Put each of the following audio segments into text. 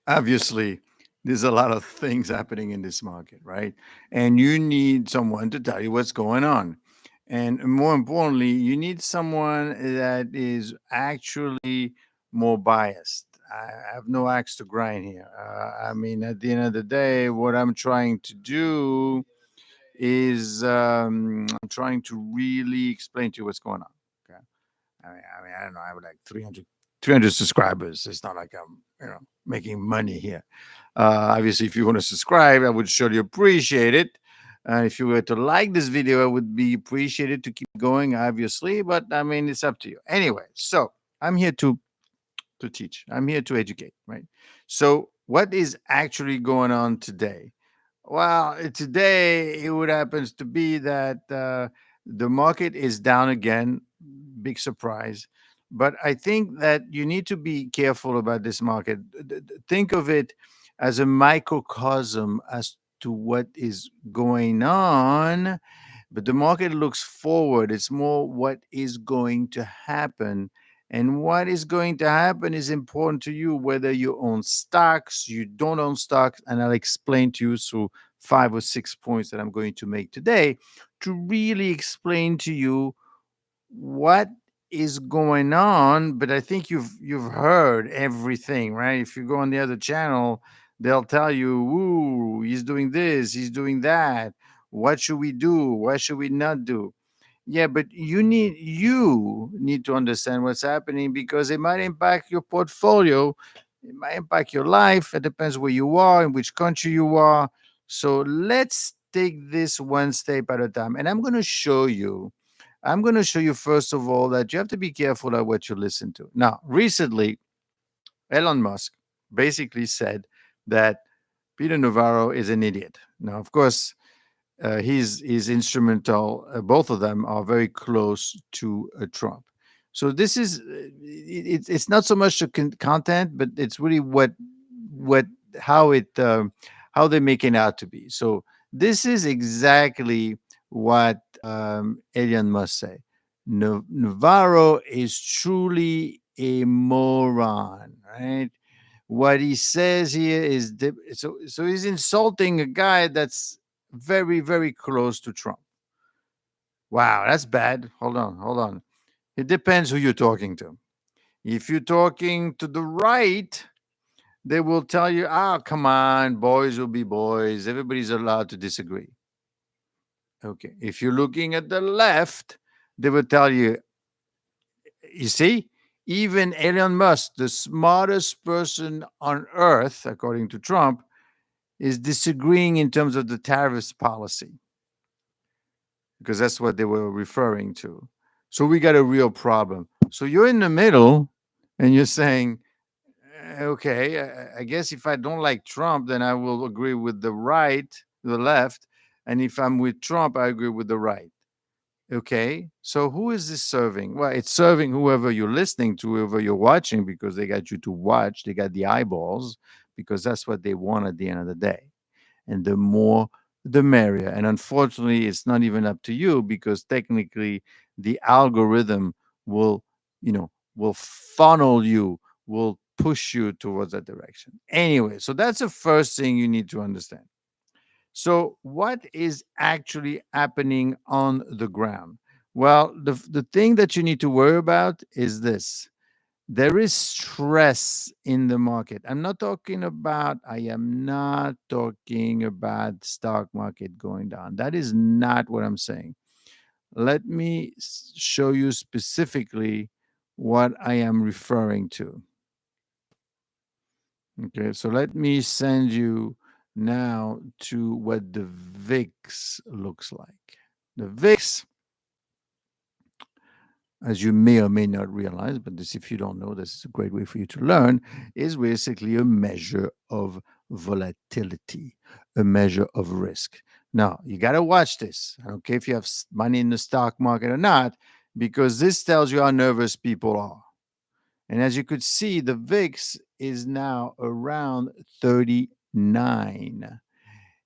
Obviously, there's a lot of things happening in this market, right? And you need someone to tell you what's going on. And more importantly, you need someone that is actually more biased. I have no axe to grind here. I mean, at the end of the day, what I'm trying to do is I'm trying to really explain to you what's going on. Okay. I mean, I don't know. I have like 300 subscribers. It's not like I'm, making money here. Obviously, if you want to subscribe, I would surely appreciate it. If you were to like this video, I would be appreciated to keep going, obviously. But I mean, it's up to you. Anyway, so I'm here to teach. I'm here to educate, right? So, what is actually going on today? Well, today it would happens to be that the market is down again. Big surprise. But I think that you need to be careful about this market. Think of it as a microcosm as to what is going on. But the market looks forward. It's more what is going to happen. And what is going to happen is important to you, whether you own stocks, you don't own stocks. And I'll explain to you through 5 or 6 points that I'm going to make today to really explain to you what is going on. But I think you've heard everything, right? If you go on the other channel, they'll tell you, "Ooh, he's doing this, he's doing that. What should we do? What should we not do?" Yeah, but you need to understand what's happening because it might impact your portfolio. It might impact your life. It depends where you are, in which country you are. So let's take this one step at a time. And I'm going to show you first of all that you have to be careful of what you listen to. Now, recently, Elon Musk basically said that Peter Navarro is an idiot. Now, of course, he's instrumental. Both of them are very close to Trump. So this is it's not so much the content, but it's really what how it how they make it out to be. So this is exactly what Elon must say. Navarro is truly a moron, right? What he says here is so he's insulting a guy that's very, very close to Trump. Wow, that's bad. Hold on. It depends who you're talking to. If you're talking to the right, they will tell you, "Ah, come on, boys will be boys. Everybody's allowed to disagree." Okay. If you're looking at the left, they will tell you, "You see, even Elon Musk, the smartest person on earth, according to Trump, is disagreeing in terms of the tariffs policy," because that's what they were referring to. So we got a real problem. So you're in the middle and you're saying, okay, I guess if I don't like Trump, then I will agree with the right, the left. And if I'm with Trump, I agree with the right. Okay. So who is this serving? Well, it's serving whoever you're listening to, whoever you're watching, because they got you to watch. They got the eyeballs, because that's what they want at the end of the day. And the more the merrier. And unfortunately, it's not even up to you because technically the algorithm will, will funnel you, will push you towards that direction. Anyway, so that's the first thing you need to understand. So, what is actually happening on the ground? Well, the thing that you need to worry about is this: there is stress in the market. I am not talking about stock market going down. That is not what I'm saying. Let me show you specifically what I am referring to. Okay, so let me send you now to what the VIX looks like. The VIX, as you may or may not realize, but this, if you don't know, this is a great way for you to learn, is basically a measure of volatility, a measure of risk. Now, you got to watch this. I don't care if you have money in the stock market or not, because this tells you how nervous people are. And as you could see, the VIX is now around 39.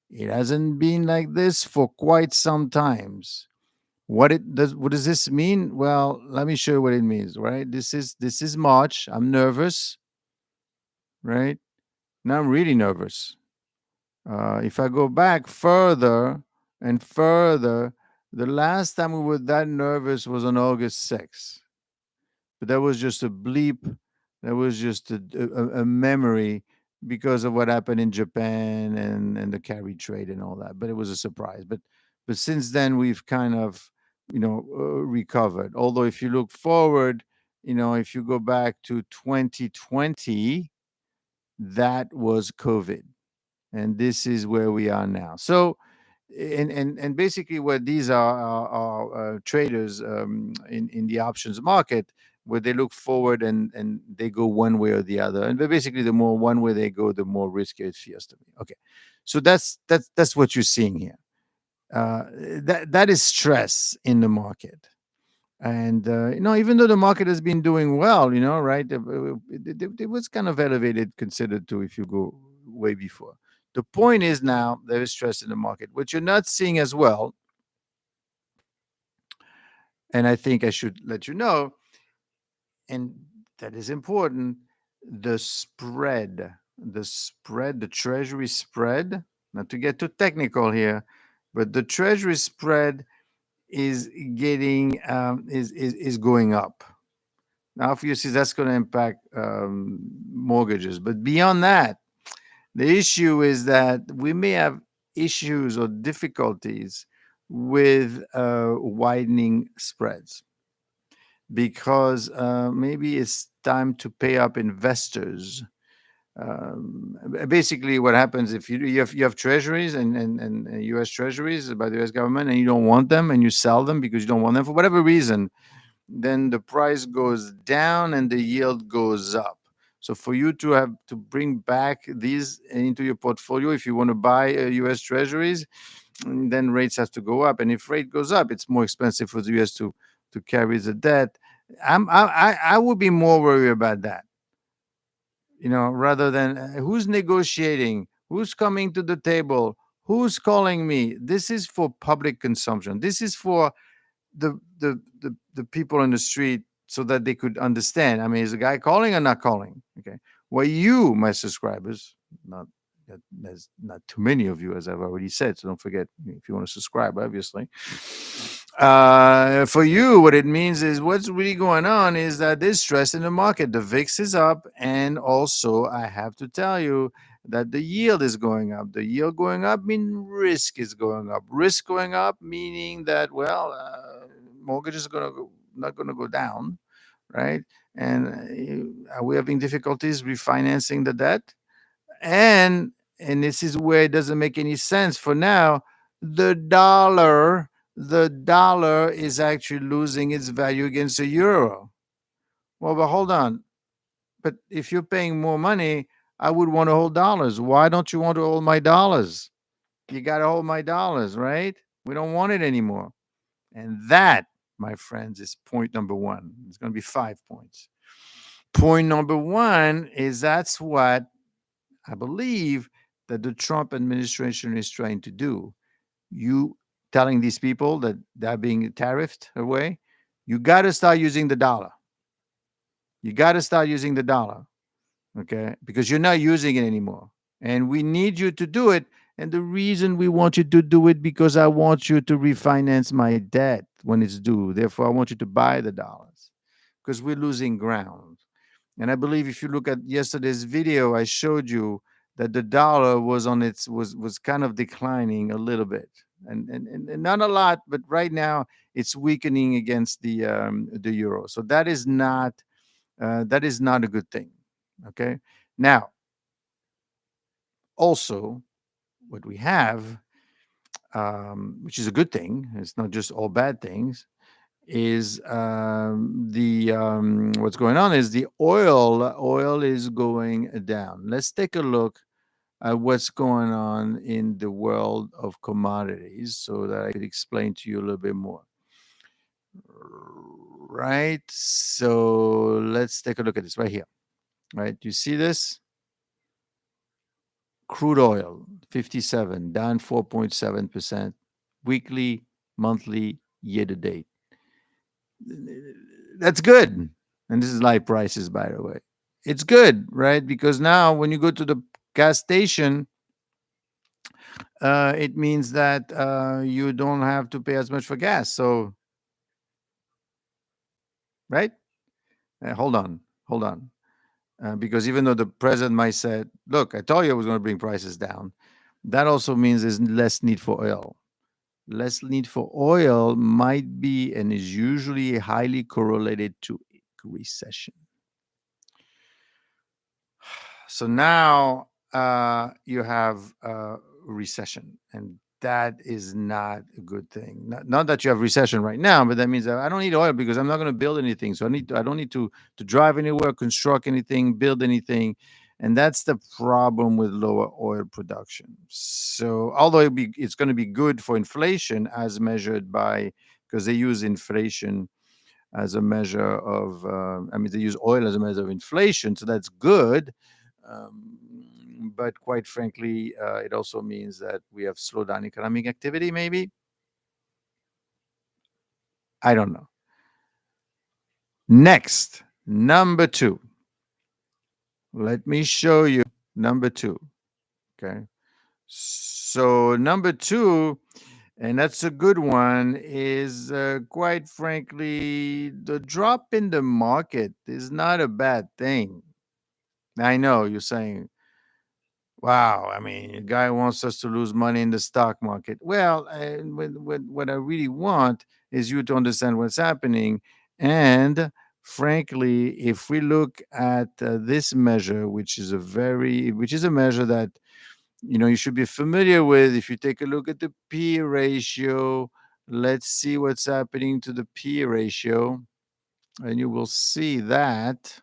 It hasn't been like this for quite some times. What does this mean? Well, let me show you what it means, right? This is March. I'm nervous, right? Now I'm really nervous. If I go back further and further, the last time we were that nervous was on August 6th. But that was just a bleep. That was just a memory because of what happened in Japan and the carry trade and all that. But it was a surprise. But since then we've kind of recovered. Although if you look forward, if you go back to 2020, that was COVID, and this is where we are now. So and basically what these are traders in the options market, where they look forward and they go one way or the other, and basically the more one way they go, the more risky it feels to me. Okay, so that's what you're seeing here. That is stress in the market. And even though the market has been doing well, right, it was kind of elevated considered to if you go way before. The point is now there is stress in the market. What you're not seeing as well, and I think I should let you know, and that is important, the spread, the treasury spread, not to get too technical here, but the treasury spread is getting is going up. Now, obviously, that's going to impact mortgages. But beyond that, the issue is that we may have issues or difficulties with widening spreads, because maybe it's time to pay up investors. Basically, what happens if you have treasuries and U.S. treasuries by the U.S. government, and you don't want them, and you sell them because you don't want them for whatever reason, then the price goes down and the yield goes up. So for you to have to bring back these into your portfolio, if you want to buy U.S. Treasuries, then rates have to go up. And if rate goes up, it's more expensive for the U.S. to carry the debt. I would be more worried about that, rather than who's negotiating, who's coming to the table, who's calling me. This is for public consumption. This is for the people on the street, so that they could understand. I mean, is the guy calling or not calling? Okay. Well, you, my subscribers, not there's not too many of you, as I've already said. So don't forget, if you want to subscribe, obviously. For you, what it means is what's really going on is that there's stress in the market. The VIX is up, and also I have to tell you that the yield is going up. The yield going up means risk is going up. Risk going up meaning that, well, mortgage is going to go, not going to go down, right? And are we having difficulties refinancing the debt? And this is where it doesn't make any sense for now. The dollar is actually losing its value against the euro. Well, but hold on. But if you're paying more money, I would want to hold dollars. Why don't you want to hold my dollars? You got to hold my dollars, right? We don't want it anymore. And that, my friends, is point number one. It's going to be 5 points. Point number one is that's what I believe that the Trump administration is trying to do. You telling these people that they're being tariffed away, you got to start using the dollar. You got to start using the dollar, okay? Because you're not using it anymore. And we need you to do it. And the reason we want you to do it, because I want you to refinance my debt when it's due. Therefore, I want you to buy the dollars, because we're losing ground. And I believe if you look at yesterday's video, I showed you that the dollar was on its was kind of declining a little bit, and not a lot, but right now it's weakening against the euro. So that is not a good thing. Okay. Now, also, what we have, which is a good thing, it's not just all bad things, is the what's going on is the oil is going down. Let's take a look at what's going on in the world of commodities so that I could explain to you a little bit more. Right. So let's take a look at this right here. Right. You see this? Crude oil, 57, down 4.7%, weekly, monthly, year to date. That's good. And this is live prices, by the way. It's good, right? Because now when you go to the gas station, it means that you don't have to pay as much for gas. So, right? Hold on. Because even though the president might say, look, I told you I was going to bring prices down, that also means there's less need for oil. Less need for oil might be and is usually highly correlated to recession. So now you have recession, and that is not a good thing. Not that you have recession right now, but that means that I don't need oil because I'm not going to build anything. So I don't need to drive anywhere, construct anything, build anything, and that's the problem with lower oil production. So although it's going to be good for inflation as measured by, because they use inflation as a measure of, I mean, they use oil as a measure of inflation, so that's good. But quite frankly, it also means that we have slowed down economic activity, maybe. I don't know. Next, number two. Let me show you number two. Okay. So, number two, and that's a good one, is quite frankly, the drop in the market is not a bad thing. I know you're saying, wow, I mean, a guy wants us to lose money in the stock market. Well, what I really want is you to understand what's happening. And frankly, if we look at this measure, which is a measure that you should be familiar with. If you take a look at the P ratio, let's see what's happening to the P ratio, and you will see that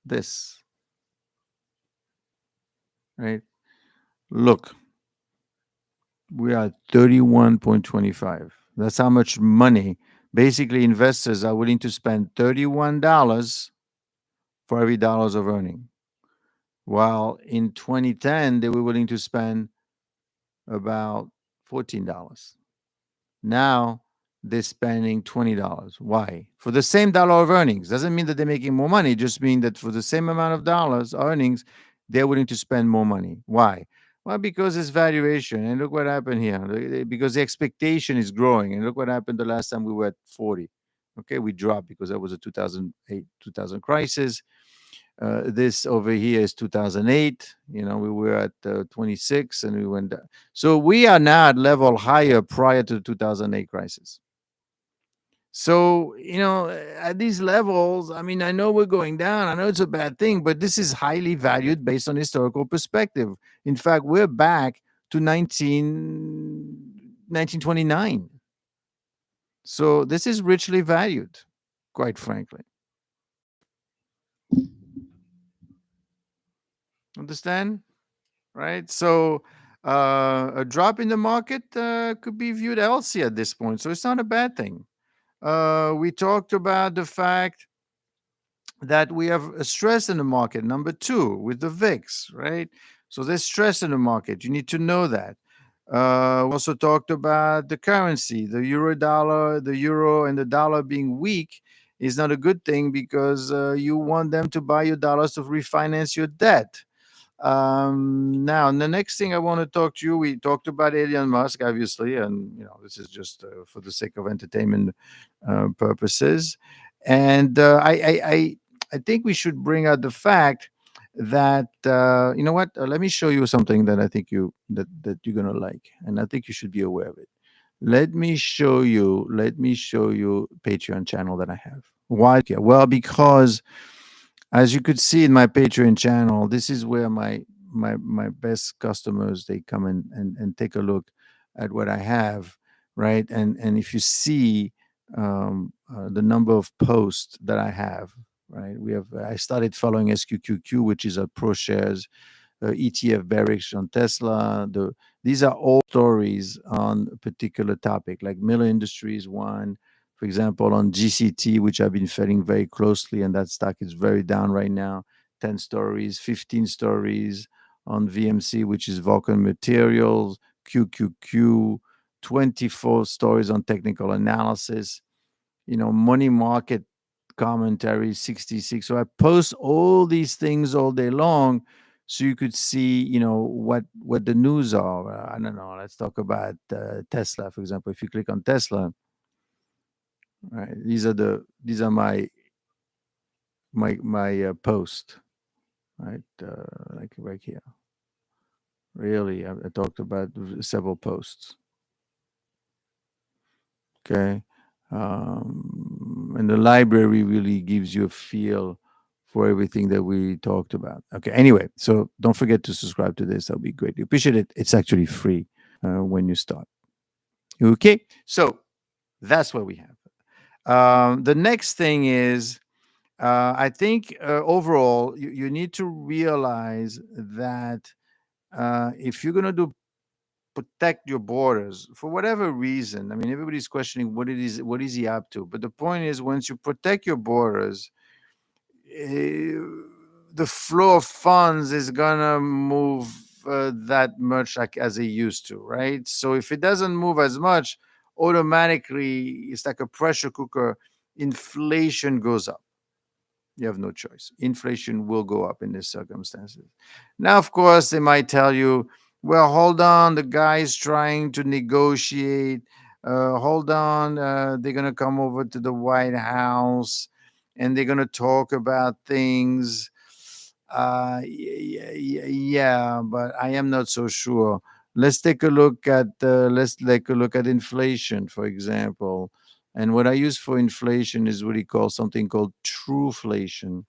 this, right? Look, we are at 31.25. That's how much money basically investors are willing to spend $31 for every dollars of earning. While in 2010, they were willing to spend about $14. Now they're spending $20. Why? For the same dollar of earnings. Doesn't mean that they're making more money. It just means that for the same amount of dollars earnings, they're willing to spend more money. Why? Well, because it's valuation. And look what happened here. Because the expectation is growing. And look what happened the last time we were at 40. Okay, we dropped because that was a 2008, 2000 crisis. This over here is 2008. We were at 26 and we went down. So we are now at level higher prior to the 2008 crisis. So, at these levels, I mean, I know we're going down. I know it's a bad thing, but this is highly valued based on historical perspective. In fact, we're back to 1929. So this is richly valued, quite frankly. Understand? Right? So a drop in the market could be viewed healthy at this point. So it's not a bad thing. We talked about the fact that we have a stress in the market, number two, with the VIX, right? So there's stress in the market. You need to know that. We also talked about the currency, the euro and the dollar being weak is not a good thing because you want them to buy your dollars to refinance your debt. Now, the next thing I want to talk to you, we talked about Elon Musk, obviously, and this is just for the sake of entertainment purposes. And I think we should bring out the fact that you know what? Let me show you something that I think that you're gonna like, and I think you should be aware of it. Let me show you. Let me show you Patreon channel that I have. Why? Well, because as you could see in my Patreon channel, this is where my best customers they come and take a look at what I have, right? And if you see the number of posts that I have, right? I started following SQQQ, which is a pro shares ETF bearish on Tesla. These are all stories on a particular topic, like Miller Industries one, for example, on GCT, which I've been following very closely, and that stock is very down right now. 10 stories, 15 stories on VMC, which is Vulcan Materials, QQQ, 24 stories on technical analysis, money market commentary 66. So I post all these things all day long so you could see, what the news are. I don't know. Let's talk about Tesla, for example. If you click on Tesla, right, these are my post, right, like right here. Really, I talked about several posts. Okay, and the library really gives you a feel for everything that we talked about. Okay. Anyway, so don't forget to subscribe to this. That'll be great. Appreciate it. It's actually free when you start. Okay. So that's what we have. The next thing is, I think overall, you need to realize that if you're going to do protect your borders for whatever reason, I mean, everybody's questioning what is he up to. But the point is, once you protect your borders, eh, the flow of funds is gonna move that much like as it used to, right? So if it doesn't move as much, automatically it's like a pressure cooker. Inflation goes up. You have no choice. Inflation will go up in these circumstances. Now, of course, they might tell you, well, hold on, the guy's trying to negotiate. Hold on, they're going to come over to the White House and they're going to talk about things. Yeah, but I am not so sure. Let's take a look at inflation, for example. And what I use for inflation is what he calls something called trueflation,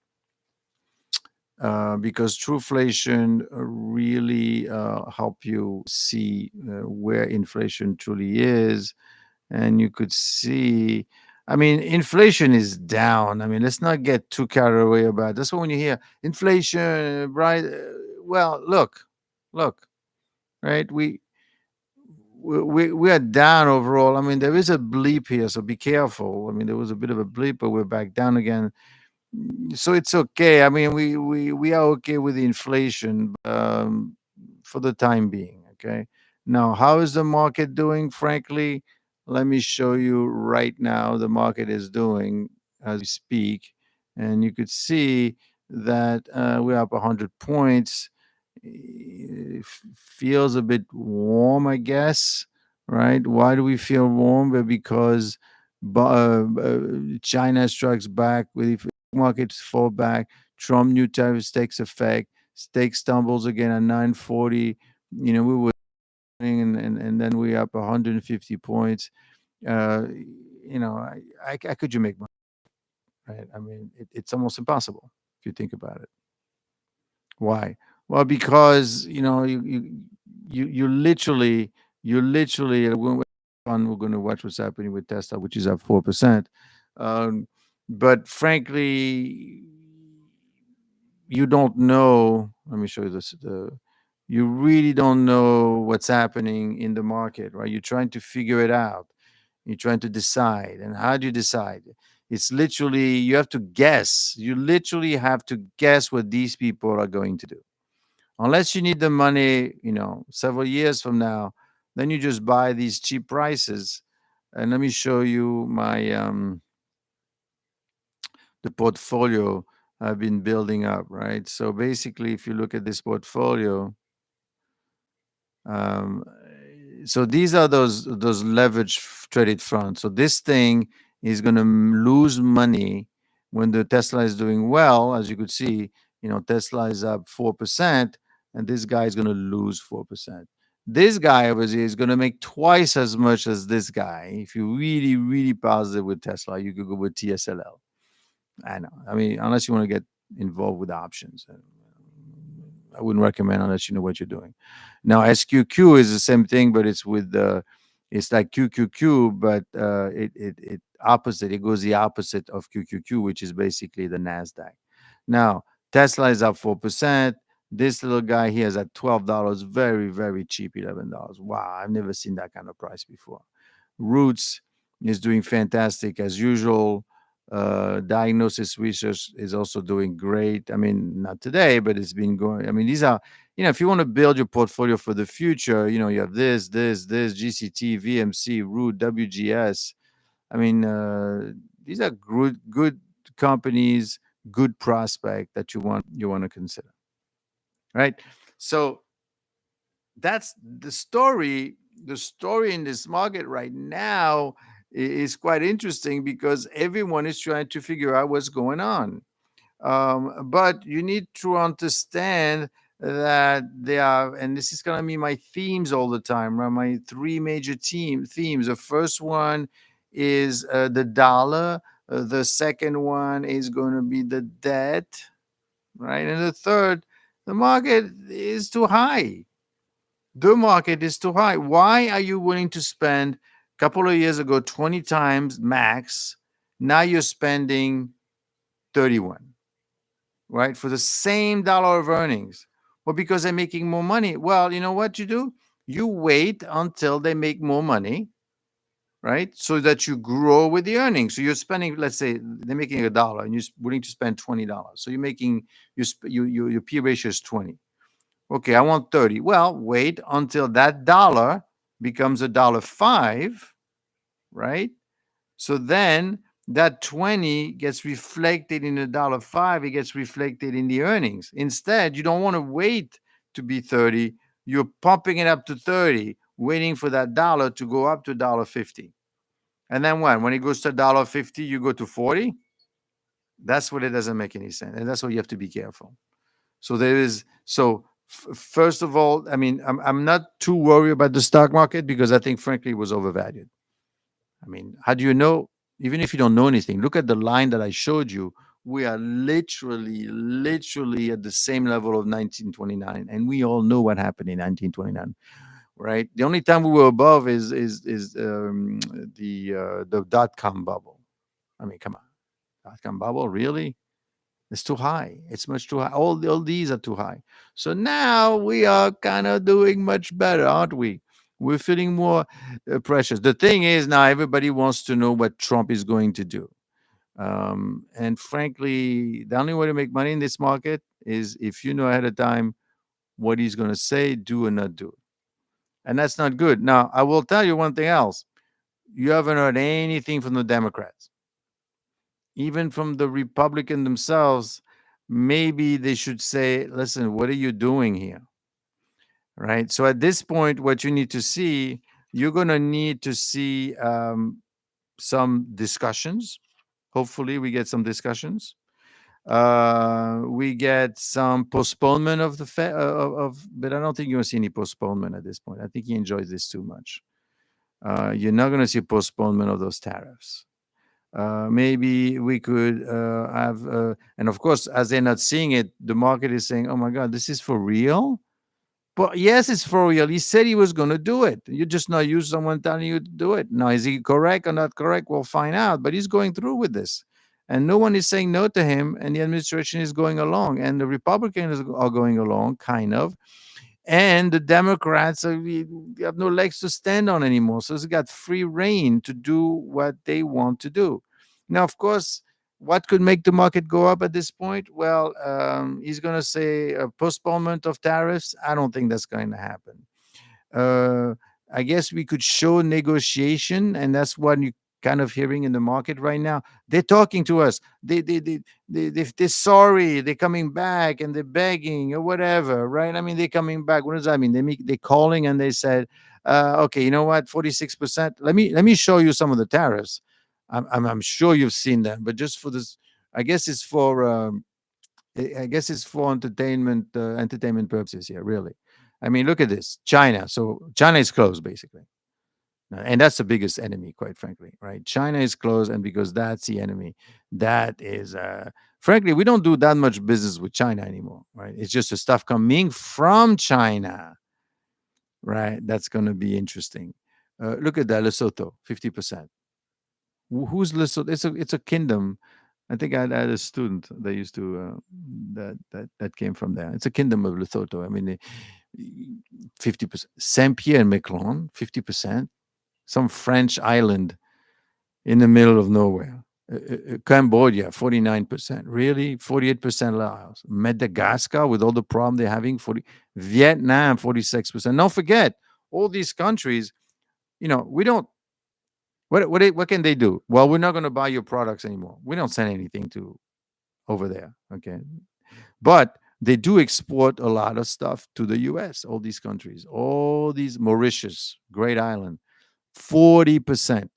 because trueflation really help you see where inflation truly is, and you could see. I mean, inflation is down. I mean, let's not get too carried away about it. That's why when you hear inflation, right? Well, look, right? We are down overall. I mean, there is a bleep here, so be careful. I mean, there was a bit of a bleep, but we're back down again. So it's okay. I mean, we are okay with the inflation for the time being. Okay. Now, how is the market doing? Frankly, let me show you right now. The market is doing as we speak, and you could see that we're up 100 points. It feels a bit warm, I guess. Right? Why do we feel warm? But because China strikes back with markets fall back. Trump new tariffs takes effect. Stake stumbles again at 940. We were and then we up 150 points. Uh, I could you make money, right? I mean, it's almost impossible if you think about it. Why? Well, because you literally we're going to watch what's happening with Tesla, which is up 4%. Um, but frankly, you don't know. Let me show you this. You really don't know what's happening in the market, right? You're trying to figure it out. You're trying to decide. And how do you decide? It's literally, you have to guess. You literally have to guess what these people are going to do. Unless you need the money, several years from now, then you just buy these cheap prices. And let me show you the portfolio I've been building up, right? So basically, if you look at this portfolio, um, so these are those leverage traded funds. So this thing is going to lose money when the Tesla is doing well. As you could see, Tesla is up 4%, and this guy is going to lose 4%. This guy over here is going to make twice as much as this guy. If you're really, really positive with Tesla, you could go with TSLL. I know. I mean, unless you want to get involved with options, I wouldn't recommend unless you know what you're doing. Now, SQQ is the same thing, but it's like QQQ, but it opposite. It goes the opposite of QQQ, which is basically the Nasdaq. Now, Tesla is up 4%. This little guy here is at $12, very very cheap, $11. Wow, I've never seen that kind of price before. Roots is doing fantastic as usual. Diagnosis research is also doing great. I mean, not today, but it's been going. I mean, these are, if you want to build your portfolio for the future, you have this, GCT, VMC, Root, WGS. I mean, these are good companies, good prospect that you want to consider, right? So that's the story. The story in this market right now is quite interesting because everyone is trying to figure out what's going on. But you need to understand that they are, and this is going to be my themes all the time, right? My three major themes. The first one is the dollar. The second one is going to be the debt, right? And the third, the market is too high. The market is too high. Why are you willing to spend a couple of years ago 20 times max? Now you're spending 31, right? For the same dollar of earnings. Well, because they're making more money. Well, you know what you do? You wait until they make more money, right? So that you grow with the earnings. So you're spending, let's say they're making a dollar and you're willing to spend $20. So you're making your P ratio is 20. Okay, I want 30. Well, wait until that dollar becomes a dollar five, right? So then that 20 gets reflected in a dollar five, it gets reflected in the earnings. Instead, you don't want to wait to be 30. You're pumping it up to 30, waiting for that dollar to go up to dollar 50. And then when it goes to dollar 50, you go to 40. That's what it doesn't make any sense. And that's why you have to be careful. So there is first of all, I mean, I'm not too worried about the stock market because I think frankly it was overvalued. I mean, how do you know? Even if you don't know anything, look at the line that I showed you. We are literally at the same level of 1929, and we all know what happened in 1929, right? The only time we were above is the dot com bubble. I mean, come on, dot com bubble, really? It's too high. It's much too high. All these are too high. So now we are kind of doing much better, aren't we? We're feeling more pressures. The thing is, now everybody wants to know what Trump is going to do. And frankly, the only way to make money in this market is if you know ahead of time what he's going to say, do or not do. And that's not good. Now, I will tell you one thing else. You haven't heard anything from the Democrats, even from the Republican themselves. Maybe they should say, listen, what are you doing here? Right. So at this point, what you need to see, you're going to need to see some discussions. Hopefully, we get some discussions. We get some postponement of but I don't think you're going to see any postponement at this point. I think he enjoys this too much. You're not going to see postponement of those tariffs. Maybe we could have, and of course, as they're not seeing it, the market is saying, "Oh my God, this is for real." But yes, it's for real. He said he was going to do it. You're just not used to someone telling you to do it. Now, is he correct or not correct? We'll find out. But he's going through with this. And no one is saying no to him. And the administration is going along. And the Republicans are going along, kind of. And the Democrats we have no legs to stand on anymore. So it's got free reign to do what they want to do. Now, of course, what could make the market go up at this point? Well, he's going to say a postponement of tariffs. I don't think that's going to happen. Uh, I guess we could show negotiation, and that's what you kind of hearing in the market right now. They're talking to us. They're sorry. They're coming back and they're begging or whatever, right? I mean, they're coming back. What does that mean? They're calling and they said, okay, you know what, 46%. Let me show you some of the tariffs. I'm sure you've seen them, but just for this, I guess it's for I guess it's for entertainment purposes here, really. I mean, look at this. China. So China is closed basically. And that's the biggest enemy, quite frankly, right? China is closed, and because that's the enemy, that is frankly, we don't do that much business with China anymore, right? It's just the stuff coming from China, right? That's gonna be interesting. Look at that, Lesotho, 50%. Who's Lesotho? It's a kingdom. I think I had a student that used to that came from there. It's a kingdom of Lesotho. I mean, 50%. Saint Pierre and Miquelon, 50%. Some French island in the middle of nowhere. Cambodia, 49%. Really? 48% Laos. Madagascar, with all the problem they're having, 40. Vietnam, 46%. Don't forget, all these countries, we don't. What can they do? Well, we're not going to buy your products anymore. We don't send anything to over there. Okay. But they do export a lot of stuff to the US, all these countries, all these Mauritius, Great Island, 40%.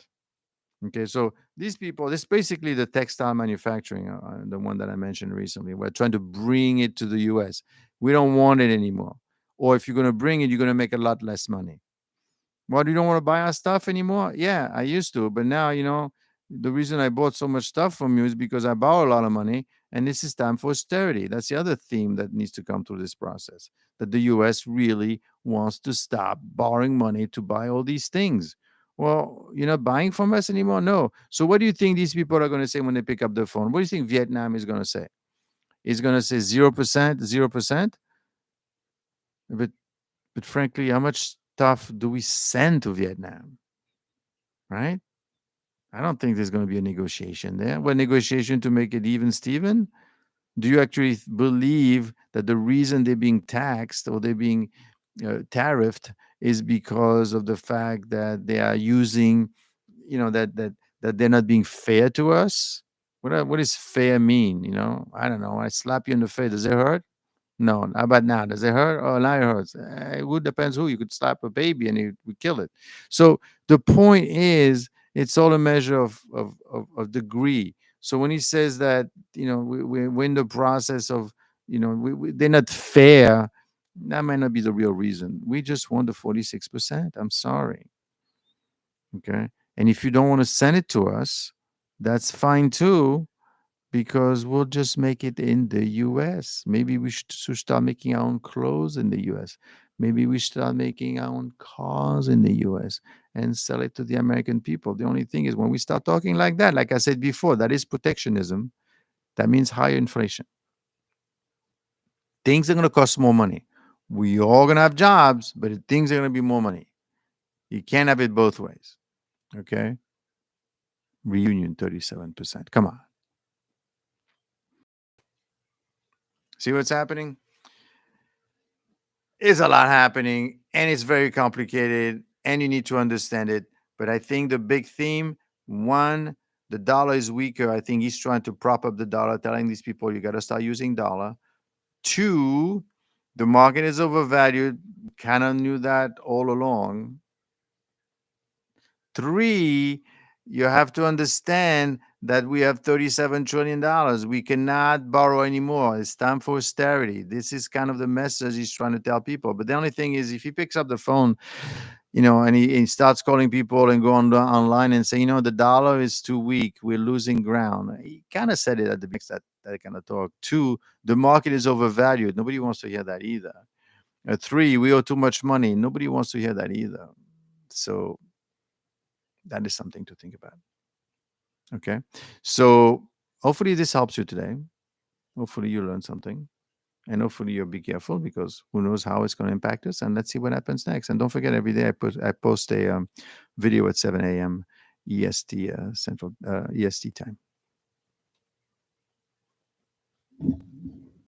Okay, so these people, this is basically the textile manufacturing, the one that I mentioned recently. We're trying to bring it to the US. We don't want it anymore. Or if you're going to bring it, you're going to make a lot less money. What, you don't want to buy our stuff anymore? Yeah, I used to, but now, the reason I bought so much stuff from you is because I borrow a lot of money, and this is time for austerity. That's the other theme that needs to come through this process. That the US really wants to stop borrowing money to buy all these things. Well, you're not buying from us anymore? No. So what do you think these people are going to say when they pick up the phone? What do you think Vietnam is going to say? It's going to say 0%, 0%? But but frankly, how much stuff do we send to Vietnam? Right? I don't think there's going to be a negotiation there. What negotiation to make it even, Steven? Do you actually believe that the reason they're being taxed or they're being tariffed is because of the fact that they are using, that they're not being fair to us? What does fair mean? I don't know. I slap you in the face. Does it hurt? No. How about now? Does it hurt? Oh, now it hurts. It would depends who. You could slap a baby and it would kill it. So the point is, it's all a measure of degree. So when he says that, we're in the process of, they're not fair, that might not be the real reason. We just want the 46%. I'm sorry. Okay. And if you don't want to send it to us, that's fine too, because we'll just make it in the US. Maybe we should start making our own clothes in the US. Maybe we should start making our own cars in the US and sell it to the American people. The only thing is, when we start talking like that, like I said before, that is protectionism. That means higher inflation. Things are going to cost more money. We all going to have jobs, but things are going to be more money. You can't have it both ways. Okay? Reunion 37%. Come on. See what's happening? Is a lot happening, and it's very complicated, and you need to understand it. But I think the big theme, one, the dollar is weaker. I think he's trying to prop up the dollar, telling these people you got to start using dollar. Two, the market is overvalued. Kind of knew that all along. Three, you have to understand that we have $37 trillion. We cannot borrow anymore. It's time for austerity. This is kind of the message he's trying to tell people. But the only thing is, if he picks up the phone, and he starts calling people and go online and say, the dollar is too weak. We're losing ground. He kind of said it at the beginning, that kind of talk. Two, the market is overvalued. Nobody wants to hear that either. Three, we owe too much money. Nobody wants to hear that either. So that is something to think about. Okay. So hopefully this helps you today. Hopefully you learn something. And hopefully you'll be careful, because who knows how it's going to impact us. And let's see what happens next. And don't forget, every day I post a video at 7 a.m. EST Central EST time.